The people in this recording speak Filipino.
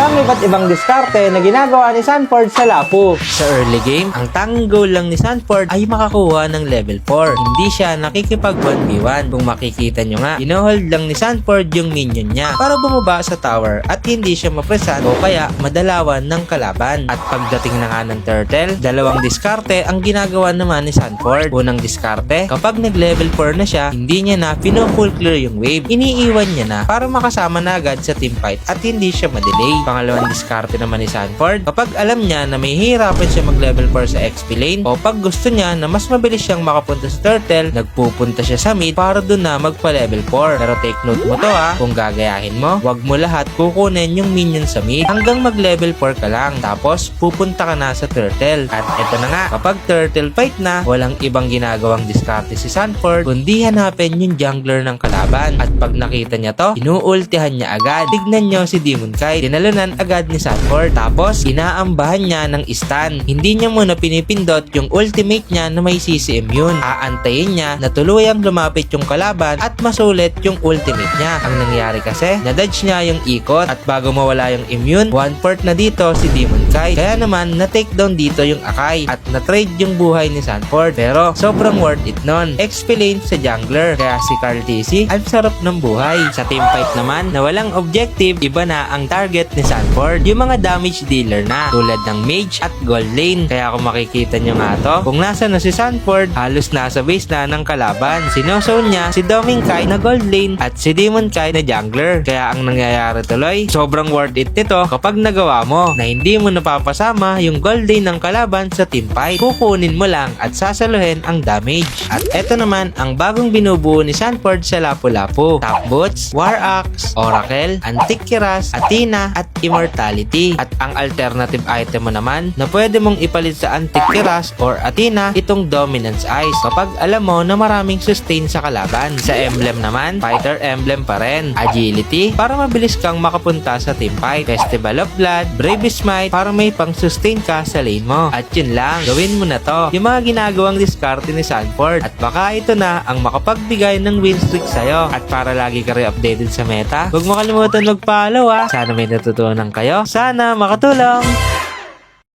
ang iba't ibang diskarte na ginagawa ni Sanford sa Lapu. Sa early game, ang tanging goal lang ni Sanford ay makakuha ng level 4. Hindi siya nakikipag 1v1. Kung makikita nyo nga, inohold lang ni Sanford yung minion niya para bumaba sa tower at hindi siya mapresan o kaya madalawan ng kalaban. At pagdating na nga ng turtle, dalawang diskarte ang ginagawa naman ni Sanford. Unang diskarte, kapag nag-level 4 na siya, hindi niya na pino-full clear yung wave. Iniiwan niya na para makasama na agad sa team fight at hindi siya madelay. Pangalawang diskarte naman ni Sanford, kapag alam niya na may hirapan siya mag-level 4 sa XP lane o pag gusto niya na mas mabilis siyang makapunta sa turtle, nagpupunta siya sa mid para doon na magpa-level 4. Pero take note mo to ha, kung gagayahin mo, wag mo lahat kukunin yung minion sa mid hanggang mag-level 4 ka lang. Tapos pupunta ka na sa turtle. At eto na nga, kapag turtle fight na, walang ibang ginagawang diskarte si Sanford kundi hanapin yung jungler ng kalaban. At pag nakita niya to, inuultihan niya agad. Tignan nyo si Demonkite, tinalunan agad ni Sanford. Tapos inaambahan niya ng stun. Hindi niya muna pinipindot yung ultimate niya na may CC immune. Aantayin niya na tuluyang lumapit yung kalaban at masulit yung ultimate niya. Ang nangyari kasi, nadodge niya yung ikot at bago mawala yung immune, 1/4 na dito si Demonkite. Kaya naman na-takedown dito yung Akai at na-trade yung buhay ni Sanford. Pero sobrang worth it nun. XP lane sa jungler. Kaya si Carl TC, ang sarap ng buhay. Sa team fight naman, na walang objective, iba na ang target ni Sanford. Yung mga damage dealer na, tulad ng mage at gold lane. Kaya kung makikita nyo nga to, kung nasa na si Sanford, halos nasa base na ng kalaban. Sinozone niya si Demonkite na gold lane at si Demonkite na jungler. Kaya ang nangyayari tuloy, sobrang worth it nito kapag nagawa mo na hindi mo napapasama yung gold lane ng kalaban sa team fight. Kukunin mo lang at sasaluhin ang damage. At eto naman ang bagong binubuo ni Sanford sa Lapu-Lapu. Top Boots, War Axe, Oracle, Antique Kiras, Athena at Immortality. At ang alternative item mo naman na pwede mong ipalit sa Antique Kiras or Athena, itong Dominance Eyes kapag alam mo na maraming sustain sa kalaban. Sa emblem naman, Fighter Emblem pa rin. Agility para mabilis kang makapunta sa team fight. Festival of Blood, Brave Smite para may pang sustain ka sa lane mo. At yun lang, gawin mo na to. Yung mga ginagawang diskarte ni Sanford. At baka ito na ang makapagbigay ng win streak sa'yo. At para lagi ka rin updated sa meta, huwag mo kalimutan mag-follow ha. Sana may natutunan kayo. Sana makatulong.